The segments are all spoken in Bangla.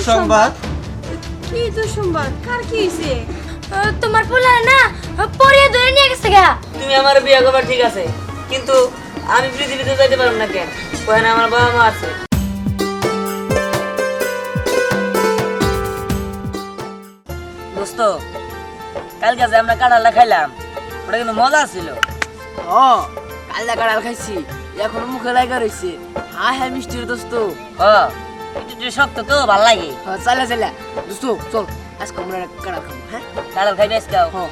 দুঃসংবাদ। কি দুঃসংবাদ? কার কি হইছে? তোমার পোলা না পরিয়ে ধরে নিয়ে গেছে গা। তুমি আমার বিয়ে করবার ঠিক আছে, কিন্তু আমি পৃথিবীতে যাইতে পারবো না কেন? ওখানে আমার বাবা মা আছে। দোস্ত, কালকে যে আমরা কাঁঠালটা খাইলাম, ওটা কিন্তু মজা ছিল। ও কালদা কাঁঠাল খাইছি, এখনো মুখে লাগা রয়েছে। হ্যাঁ হ্যাঁ মিষ্টির দোস্ত। ও একটু শক্ত তো, ভাল লাগে। চালা চালা দোস্ত চল, আজকে আমরা কাঁঠাল খাবো। হ্যাঁ কাঁঠাল খাইবে আজকাও?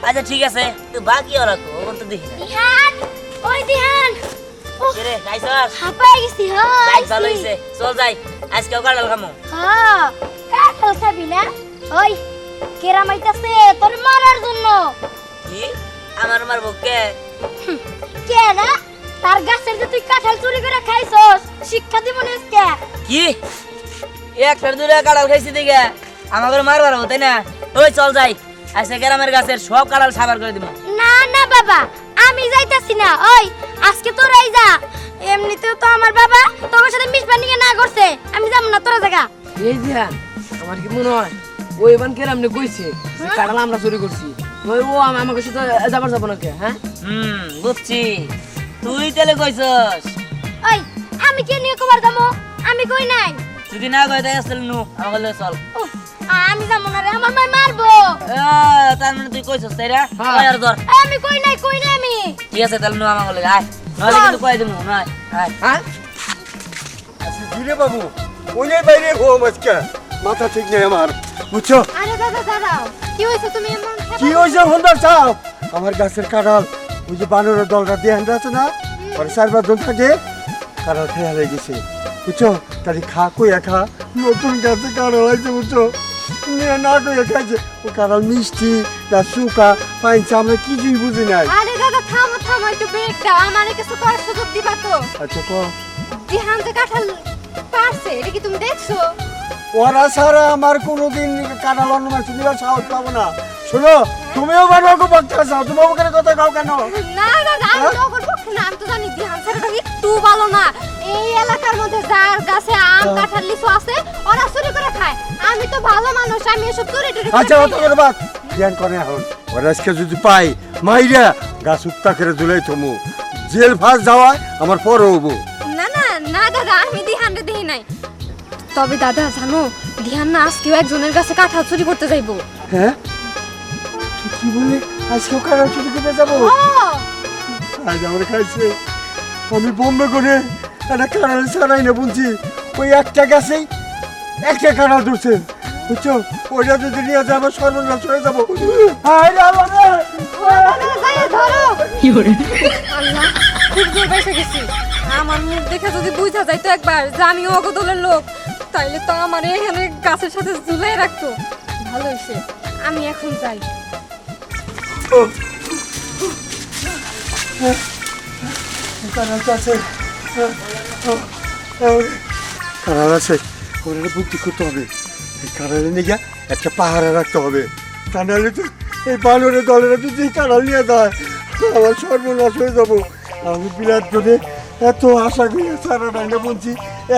আচ্ছা ঠিক আছে, তো বাকি ওরা তো ওখান তো দেখি না। দিহান, ওই দিহান, রে খাইছস? হাঁপাই গেছি। যাই, ভালো হইছে, চল যাই, আজকেও কাঁঠাল খামো। হ্যাঁ কাঁঠাল খাবি না? ওই কেরামাইতাছে তোর মারার জন্য। কি আমার মারবো কে? কে না? তার গাছের যে তুই কাঁঠাল চুরি করে খাইছস, শিক্ষা দিব না কে? কি একটা দুইটা কাঁঠাল খাইছি দেখে আমাকে মারবার হবো তাই না? ওই চল যাই, আজকে গ্রামের গাছের সব কাঁঠাল সাবার করে দিব। না না বাবা, আমি যাইতাছি না। ওই আজকে তোরাই যা, এমনিতেও তো আমার বাবা তোমার সাথে মিশবার নিয়ে না করছে, আমি যাব না তোরা জায়গা। এই দিহান, আমার কি মনে হয় ওই বান কেরাম নে কইছে যে কাঁঠাল আমরা চুরি করছি। ওই ও আমাকে সাথে যাবার যাবো না কে? হ্যাঁ বুঝছি, তুই তাহলে কইছস। ওই আমি কে নিয়ে কবার যাবো? আমি কই নাই। যদি না কই তাই আসল নু আমাকে লয়ে চল। উফ, আমি যাব না রে, আমার মাই মারবো। তার মানে তুই কইছস তাই রে? হ্যাঁ। ওই আর ধর। আমি কই নাই আমি। ঠিক আছে তাহলে নু আমাকে লয়ে আয়, নলে কিন্তু কই দিমু না। আয় হ্যাঁ আচ্ছা ধীরে বাবু, ওইনের বাইরে ঘুম আজকে, মাথা ঠিক নেই আমার, বুঝছো? আরে দাদা দাঁড়াও, কি হইছে? তুমি এমন কি হয়েছে হন্দার চাও? আমার গাছের কাঁঠাল, ওই যে বানরের দলটা দিয়ে হান্ডা আছে না, আর 4-5 জন থাকে, কাঁঠাল খেয়ে হয়ে গেছে, বুঝছো? তাহলে খা কইয়া খা, নতুন গাছে কাঁঠাল আছে, বুঝছো? নিয়ে না কইয়া খাইছে, ও কাঁঠাল মিষ্টি না শুকা পাইছে, আমরা কিছুই বুঝি নাই। আরে দাদা থামো থামো, একটু ব্রেক দাও, আমারে কিছু করার সুযোগ দিবা তো। আচ্ছা ক, দিহান তো কাঁঠাল পারছে, এটা কি তুমি দেখছো? ওরা ছাড়া আমার কোনোদিন কাঁঠাল অন্য মাছ নিবার সাহস পাবো না। শোনো, তুমিও বারবার বকতে চাও, তুমি ওখানে কথা খাও কেন? না দাদা, আমি তো ওর পক্ষে না, আমি তো জানি দিহান স্যারটা একটু ভালো না। এই এলাকার মধ্যে যার গাছে আম কাঁঠাল লিচু আছে, ওরা চুরি করে খায়। আমি তো ভালো মানুষ, আমি এসব চুরি টুরি করে আচ্ছা খাই অত না। করে বাদ জ্ঞান করে এখন, ওরা আজকে যদি পাই মাইরা গাছ উত্তা করে দুলাই থমু, জেল ফাঁস যাওয়ায় আমার পরে হবো। না না না দাদা, আমি দিহানরে দেখি নাই। তবে দাদা জানো, দিহান না আজকেও একজনের কাছে কাঁঠাল চুরি করতে যাইবো। হ্যাঁ তুই কি বললি? আজকেও কাঁঠাল চুরি করতে যাবো? আজ আমার খাইছে, আমি বোম্বে করে একটা কাঁঠাল ছাড়াই না বলছি, ওই একটা গাছেই একটা কাঁঠাল ধরছে, বুঝছো? ওইটা যদি নিয়ে যায় আমার সর্বনাশ হয়ে যাবো। হায় রে আল্লাহ রে! আল্লাহ, খুব জোর বেসে গেছি। আমার মুখ দেখে যদি বুঝা যাইতো একবার যে আমি অগদলের লোক, তাইলে তো আমার এখানে গাছের সাথে ঝুলাই রাখতো। ভালো হয়েছে, আমি এখন যাই। কাঁঠাল আছে, কাঁঠাল আছে, ওরা বুদ্ধি করতে হবে। এই কাঁঠালে নিয়ে একটা পাহাড়ে রাখতে হবে, তা নাহলে তো এই বানরের দলেরা যদি কাঁঠাল নিয়ে যায় আমার সর্বনাশ হয়ে যাবো। আমি বিরাট করে এত আশা করি সারা রান্না বলছি,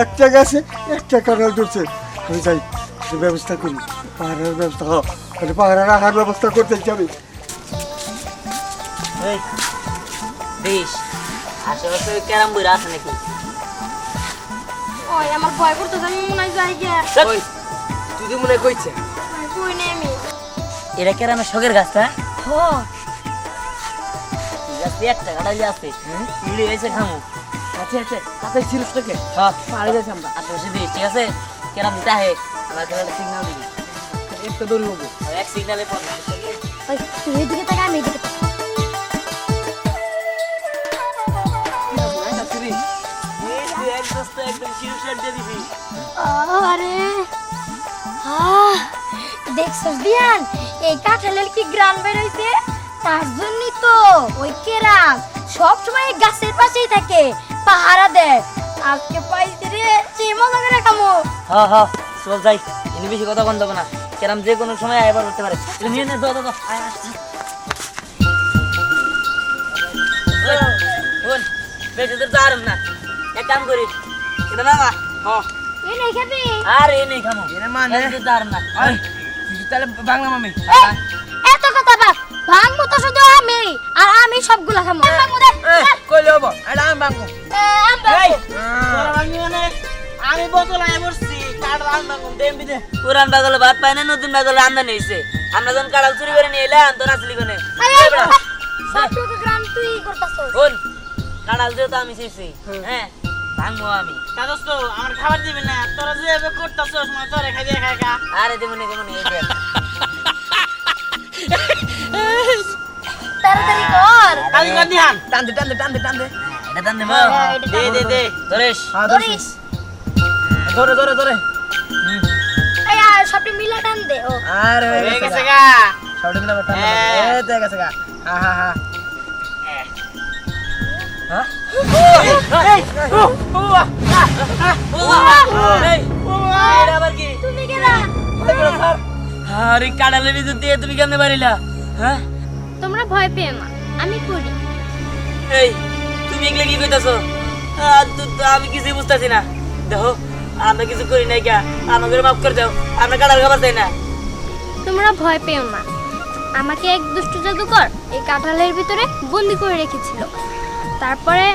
একটা গাছে একটা কাঁঠাল ধরছে, আমি যাই একটু ব্যবস্থা করি, পাহাড়ের ব্যবস্থা হোক, পাহাড়ে রাখার ব্যবস্থা করতে যাবে। এই দেশ আশেপাশে ক্যারাম বইরা আছে নাকি? ওই আমার ভয় করতে জানি মনে হয় যাই গিয়া। ওই তুই তো মনে হয় কইছে কই নাই আমি। এটা ক্যারামের শখের গাছটা? হো গাছ একটা কাঁঠালি আছে, ইলি হয়েছে খামু। আচ্ছা আচ্ছা তাতে সিরিয়াস থেকে হ্যাঁ পারে যাচ্ছি আমরা। আশেপাশে দিস, ঠিক আছে? ক্যারাম দিতে আহে, আমার খেলাটা সিগনাল দিবি। একটা দৌড়ি হবো। এক সিগনালে পড়বে। ওই তুই এদিকে তাকা, আমি এদিকে তাকা। একদম শিরশাট দিয়ে দিবি। আরে দেখছস দিয়ান, এই কাঁঠালের কি গ্রান বের হইছে? তার জন্যই তো ওই কেরাম সব সময় গাছের পাশেই থাকে, পাহারা দেয়। আজকে পাইছে রে, সে মজা করে খামো। হ্যাঁ হ্যাঁ চল যাই, এনে বেশি কথা বন্ধ না, ক্যারাম যে কোনো সময় আইবার করতে পারে। এটা নিয়ে নে, দাও আয় আসছে। বেশি দূর তো আরম না, এক কাম করি, এটা নামা। হ্যাঁ এ নেই খাবি আর এ নেই খামো এরে মানে এই তো দার না ওই তাহলে বাংলা মামি এই, এত কথা বাপ ভাঙবো তো শুধু আমি আর আমি সবগুলা খামো ভাঙবো দে কইলে হবো এটা আমি বাংলা আমি ভাঙবো। তোরা ভাঙবি মানে আমি বোতল আয় বসছি কাঠল আন ভাঙুন দেবি দে পুরান পাগলে ভাত পায় না নতুন পাগলে আমদানি হয়েছে আমরা যখন কাঁড়াল চুরি করে নিয়ে এলাম তোর আসলি কোনে আরে সবটুকু গ্রাম তুই করতাছস শোন কাঁড়াল যেহেতু আমি চেয়েছি হ্যাঁ ভাঙবো আমি তা দোস্ত আমার খাবার দিবি না তোরা যে এভাবে করতাছস মানে তোরা খাবি একা একা আরে দেমনে কেমন এই দেখ তাড়াতাড়ি কর আমি কর দিহান টানতে টানতে টানতে টানতে এটা দান দেব দে দে দে ধরেশ হ্যাঁ ধরিস ধরে ধরে ধরে এই আর সবটি মিলা টান দে ও আরে হয়ে হয়ে গেছে গেছে গা গা সবটা মিলে টান হ্যাঁ। এ তো গেছে গা হ্যাঁ হ্যাঁ হ্যাঁ হ্যাঁ এই এটা আবার কি তুমি কেডা আরে কাঁড়ালের ভিতর দিয়ে তুমি কেমনে পারিলা হ্যাঁ তোমরা ভয় পেও না আমি করি এই তুমি এগুলো কি কইতাছো আমি কিছুই বুঝতেছি না দেখো আমরা কিছু করি নাই কা আমাকে মাফ করে দাও আমরা কাঁড়াল খাবার চাই না তোমরা ভয় পেও না আমাকে এক দুষ্ট জাদুকর এই কাঁঠালের ভিতরে বন্দি করে রেখেছিল তারপরে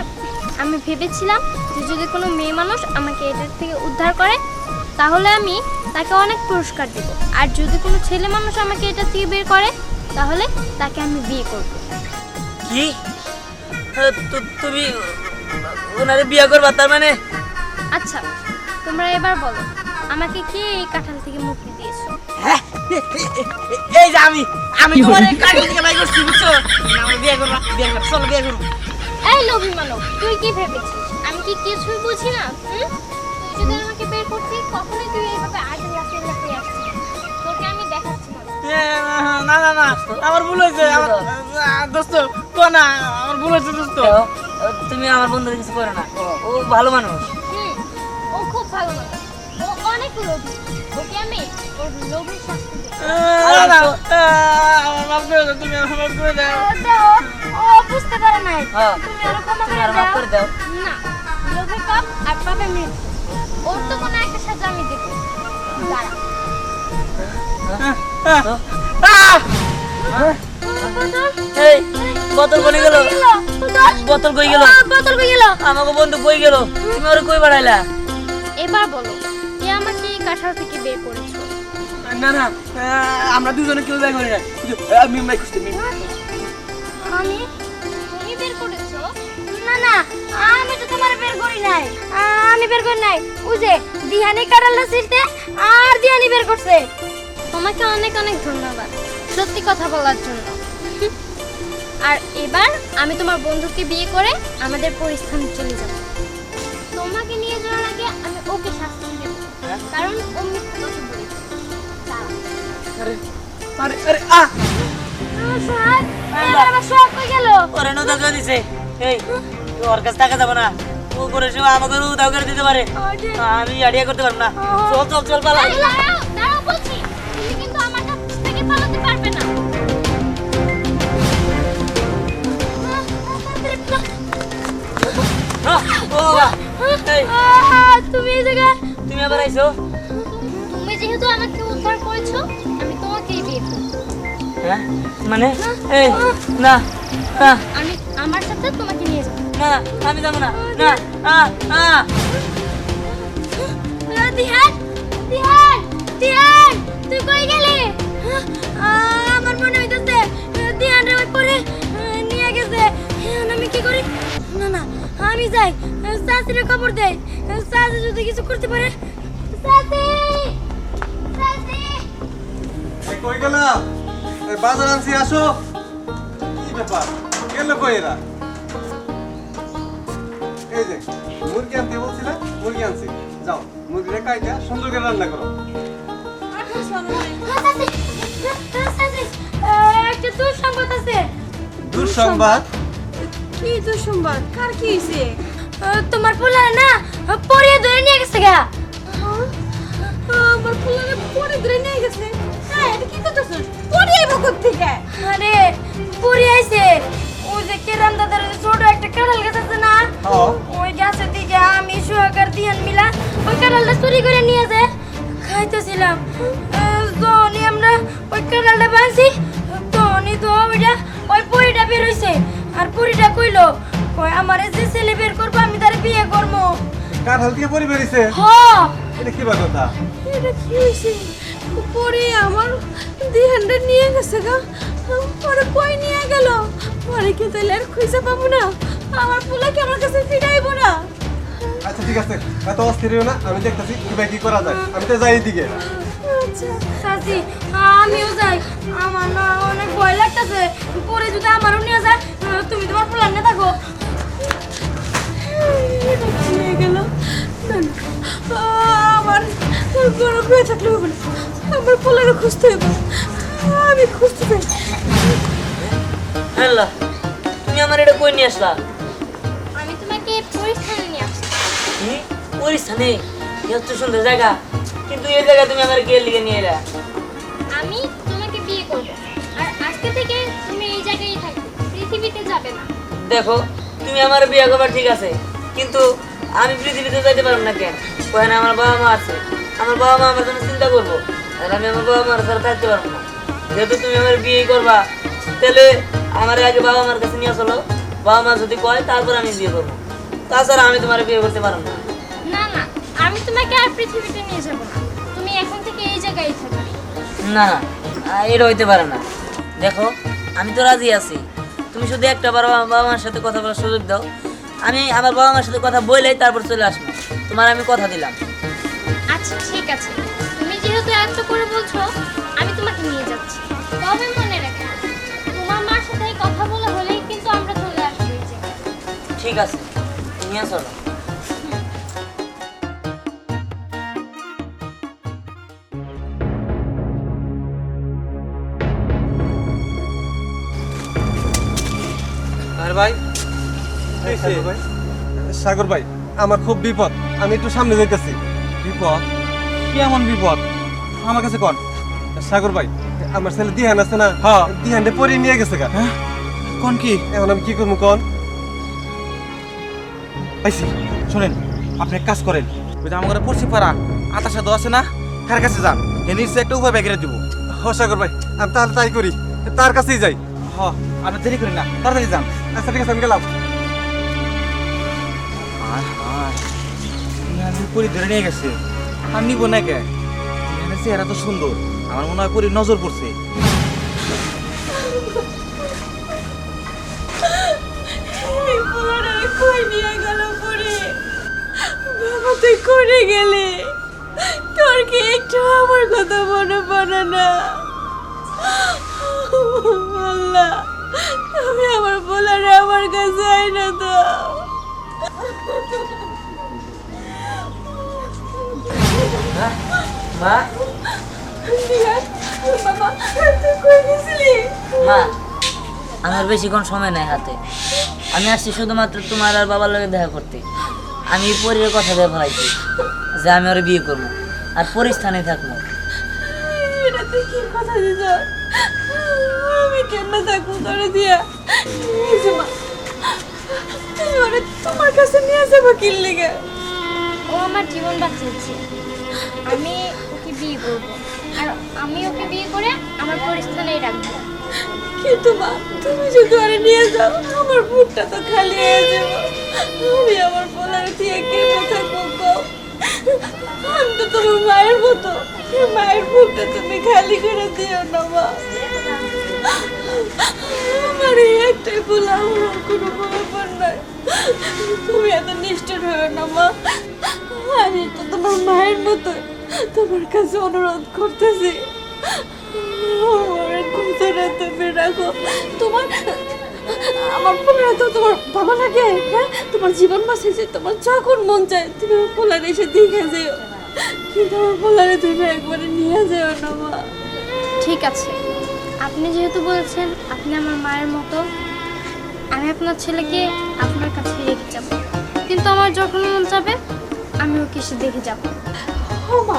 আমি ভেবেছিলাম যে যদি কোনো মেয়ে মানুষ আমাকে এটার থেকে উদ্ধার করে তাহলে আমি তাকে অনেক পুরস্কার দেব আর যদি কোনো ছেলে মানুষ আমাকে এটা থেকে বের করে তাহলে তাকে আমি বিয়ে করব কি তুমি ওনারে বিয়ে করবা তার মানে আচ্ছা তোমরা এবার বলো আমাকে কে এই কাঁঠাল থেকে মুক্তি দিয়েছো এই যে আমি তোমার এই কাঠল থেকে বাই করছি বুঝছো আমরা বিয়ে করবা বিয়ে কর চলো বিয়ে করব এই লোভী মানব তুই কি ভেবেছিস আমি কি কিছুই বুঝি না তুই যদি আমাকে বের করতিস কখনোই তুই এইভাবে আগে লাফিয়ে লাফিয়ে আসছিস তোকে আমি দেখাচ্ছি না না না না আমার ভুল হয়েছে আমার দোস্ত কো না আমার ভুল হয়েছে দোস্ত দেখো, তুমি আমার বন্ধুর কিছু করে না ও ভালো মানুষ ও খুব ভালো মানুষ ও অনেক লোভী ওকে আমি ওর লোভের শাস্তি দেব না না আমার মাফ করে দাও তুমি আমার মাফ করে দাও ও বুঝতে পারে নাই হ্যাঁ তুমি ওর ক্ষমা তুমি করে আর মাফ দাও করে দাও না লোভের পাপ আর পাপের মৃত্যু ওর তো কোনো একটা সাজা আমি দেব দাঁড়া তো, এই বোতল কই গেল বোতল কই গেল বোতল কই গেল আমাকে বন্ধু কই গেল তুমি ওরে কই বাড়াইলা এবার বলো কে আমাকে এই কাঁঠাল থেকে বের করেছো না না আমরা দুজনে কেউ যাই করি না আমি মাই খুঁজতে আমি তুমি বের করেছো না না আমি তো তোমার বের করি নাই আমি বের করি নাই ওই যে দিহানি কাঁঠালটা ছিঁড়তে আর দিহানি বের করছে তোমাকে অনেক অনেক ধন্যবাদ সত্যি কথা বলার জন্য আর এবার আমি তোমার বন্ধুকে বিয়ে করে আমাদের পরিস্থানে চলে যাব তোমাকে নিয়ে যাওয়ার আগে আমি ওকে শাস্তি দেব কারণ ও মিথ্যা কথা বলেছে আরে আরে আরে আ সোহাগ আমার সোহাগ কই গেল ওরে নো দাও দিছে এই ওর কাছে টাকা যাব না ও করে সে আমাকে দাও করে দিতে পারে আমি আইডিয়া করতে পারব না চল চল চল পালা দাঁড়াও দাঁড়াও বলছি তুমি কিন্তু আমার কাছ থেকে পালাতে পারবে না ও বাবা এই তুমি এই জায়গায় তুমি আবার আইছো তুমি যেহেতু আমাকে উদ্ধার করেছো আমি তোমাকেই বিয়ে করব হ্যাঁ মানে এই না না আমি আমার সাথে তোমাকে নিয়ে যাব না আমি যাব না না দিহান দিহান দিহান তুই কই গেলি আমার মনে হইতাছে দিহান রে ওই পরে নিয়ে গেছে এখন আমি কি করি না না আমি যাই চাচিরে খবর দেই চাচি যদি কিছু করতে পারে চাচি চাচি কই গেল এই বাজার আনছি আসো কি ব্যাপার গেল কই এরা এই যে মুরগি আনতে বলছিলে মুরগি আনছি যাও মুরগিটা কাইটা সুন্দর করে রান্না করো একটা দুঃসংবাদ আছে দুঃসংবাদ কি দুঃসংবাদ কার কি হইছে তোমার পোলা না পরিয়ে ধরে নিয়ে গেছে গা আমার ফুলারে পরে ধরে নিয়ে গেছে হ্যাঁ এটা কি করতেছিস পরে আইবো কোত্থেকে আরে পরি আইছে ওই যে কেরাম দাদার ওই ছোট একটা কাঁঠাল গাছ আছে না হ্যাঁ। ওই গাছের দিকে আমি সোহাগার দিয়ান মিলা ওই কাঁঠালটা চুরি খাইতেছিলাম তখনই আমরা ওই কাঁঠালটা বাঁধছি তখনই তো ওইটা ওই পরিটা বের হইছে আর পরিটা কইলো কই আমারে যে ছেলে বের করবো আমি তার বিয়ে করবো কাঁঠাল থেকে পরি বেরিয়েছে হ এটা কি কথা এটা কি হয়েছে পরে আমার দিহানটা নিয়ে গেছে গা পরে কই নিয়ে গেল পরে কি তাইলে আর খুঁজে পাবো না আমার পোলা কি আমার কাছে ফিরাইবো না আচ্ছা ঠিক আছে এত অস্থির হইও না আমি দেখতেছি কিভাবে কি করা যায় আমি তো যাই এদিকে চাচি আমিও যাই আমার না অনেক ভয় লাগতেছে পরে যদি আমারও নিয়ে যায় তুমি তোমার প্ল্যান নিয়ে থাকো নিয়ে গেল আমার গরম হয়ে থাকলে হবে না আমার পোলারে খুঁজতে হবে আমি খুঁজতে পারি হ্যালো তুমি আমার এটা কই নিয়ে আসলা আমি তোমাকে পরীক্ষায় নিয়ে আসছি কি পরিস্থানে এত সুন্দর জায়গা কিন্তু এই জায়গা তুমি আমার কে লিখে নিয়ে এলা আমি তোমাকে বিয়ে করব আর আজকে থেকে তুমি এই জায়গায় থাকবে পৃথিবীতে যাবে না দেখো তুমি আমার বিয়ে করবার ঠিক আছে কিন্তু আমি পৃথিবীতে যাইতে পারবো না কেন ওখানে আমার বাবা মা আছে আমার বাবা মা আমার জন্য চিন্তা করবো আর আমি আমার বাবা মার সাথে থাকতে পারবো না যেহেতু তুমি আমার বিয়ে করবা তাহলে আমার আগে বাবা মার কাছে নিয়ে চলো বাবা মা যদি কয় তারপর আমি বিয়ে করবো তাছাড়া আমি তোমার বিয়ে করতে পারবো না না না আমি তোমাকে আর পৃথিবীতে নিয়ে যাব না তুমি এখন থেকে এই জায়গায় থাকবে না না এটা হইতে পারে না দেখো আমি তো রাজি আছি তুমি শুধু একটা বার বাবা মার সাথে কথা বলার সুযোগ দাও আমি আমার বাবা মার সাথে কথা বললেই তারপর চলে আসবো তোমার আমি কথা দিলাম আচ্ছা ঠিক আছে তুমি যেহেতু এত করে বলছো আমি তোমাকে নিয়ে যাচ্ছি তবে মনে রাখো তোমার মার সাথে কথা বলা হলেই কিন্তু আমরা চলে আসবো এই জায়গায় ঠিক আছে নিয়ে চলো আর ভাই সাগর ভাই আমার খুব বিপদ আমি একটু সামনে যাইতেছি বিপদ কি এমন বিপদ আমার কাছে কোন সাগর ভাই আমার ছেলে দিহান আছে না হ্যাঁ। দিহানটা পরি নিয়ে গেছে গা হ্যাঁ কোন কি এখন আমি কি করবো কোন পাইছি শোনেন আপনি এক কাজ করেন ওই যে আমার পড়ছি পাড়া আতার সাথে আছে না তার কাছে যান এ নিশ্চয় একটা উপায় বেগেরে দিব হ সাগর ভাই আমি তাহলে তাই করি তার কাছেই যাই হ আপনি দেরি করেন না তাড়াতাড়ি যান আচ্ছা ঠিক আছে আমি গেলাম আর পরি ধরে নিয়ে গেছে আর নিব না কে চেহারা তো সুন্দর আমার মনে হয় পরি নজর পড়ছে এই পোলারে কই নিয়ে গেল পরে বাবা তুই করে গেলে তোর কি একটু আমার কথা মনে পড়ে না আল্লাহ তুমি আমার পোলারে আমার কাছে আইনা দাও মা দিহান, বাবা তুই কই গেছিলি মা আমার বেশিক্ষণ সময় নাই হাতে আমি আসছি শুধুমাত্র তোমার আর বাবার লগে দেখা করতে আমি পরের কথা দিয়ে ফেলাইছি যে আমি ওর বিয়ে করবো আর পরিস্থানে থাকবো এটা তুই কি কথা দিছ আমি কেমনে থাকবো তোরে দিয়া এই যে মা তুই ওরে তোমার কাছে নিয়ে যাবো কি লেগে ও আমার জীবন বাঁচিয়েছে আমি ওকে বিয়ে করব আর আমি ওকে বিয়ে করে আমার পরিস্থানেই রাখবো কিন্তু মা তুমি যদি ওরে নিয়ে যাও আমার বুকটা তো খালি হয়ে যাবে আমি আমার বলার দিয়ে কেমনে থাকবো গো আমি তো তোমার মায়ের মতো এই মায়ের বুকটা তুমি খালি করে দিও না মা আমার এই একটাই ভুল আমার কোনো ব্যাপার নাই তুমি এত নিষ্ঠুর হয়ে না মা আমি তো তোমার মায়ের মতো তোমার কাছে অনুরোধ করতেছি আমার কথাটা তুমি রাখো তোমার আমার পোলারে তো তোমার বাবা লাগে হ্যাঁ তোমার জীবন বাঁচিয়েছে তোমার যখন মন চায় তুমি আমার পোলারে এসে দেখে যেও কিন্তু আমার পোলারে তুমি একবারে নিয়ে যেও না মা ঠিক আছে আপনি যেহেতু বলছেন আপনি আমার মায়ের মতো আমি আপনার ছেলেকে আপনার কাছে রেখে যাব কিন্তু আমার যখন মন যাবে আমি ওকে এসে দেখে যাব ও মা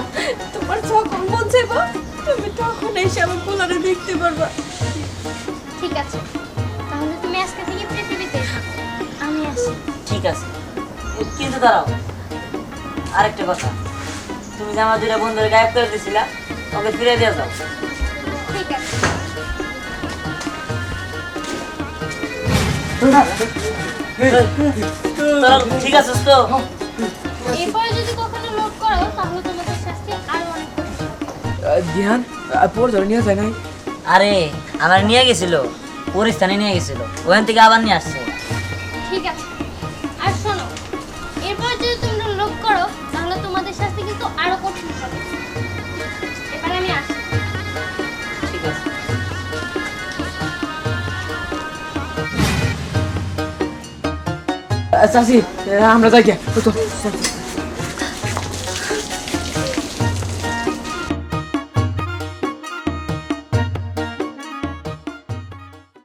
তোমার যখন মন চাইবা তুমি তখন এসে আমার পোলারে দেখতে পারবা ঠিক আছে তাহলে তুমি আজকে থেকে পৃথিবীতে থাকো আমি আসি ঠিক আছে কিন্তু দাঁড়াও আরেকটা কথা তুমি যে আমার দুইটা বন্ধুরে গায়েব করে দিছিলা ওকে ফিরে দিয়ে যাও। ঠিক আছে। তোরা ঠিক আছিস তো? এরপরে যদি কখনো লোড করো তাহলে তোমাদের শাস্তি আরো অনেক কঠিন। দিহান পর ধরে নিয়ে যায় নাই। আরে আমার নিয়ে গেছিল, পরিস্থানে নিয়ে গেছিল, ওখান থেকে আবার নিয়ে আসছে। ঠিক আছে, আর শোনো, এরপর যদি তোমরা লোড করো তাহলে তোমাদের শাস্তি কিন্তু আরো কঠিন হবে। এবার আমি আসি। ঠিক আছে। চাচি আমরা যাই কে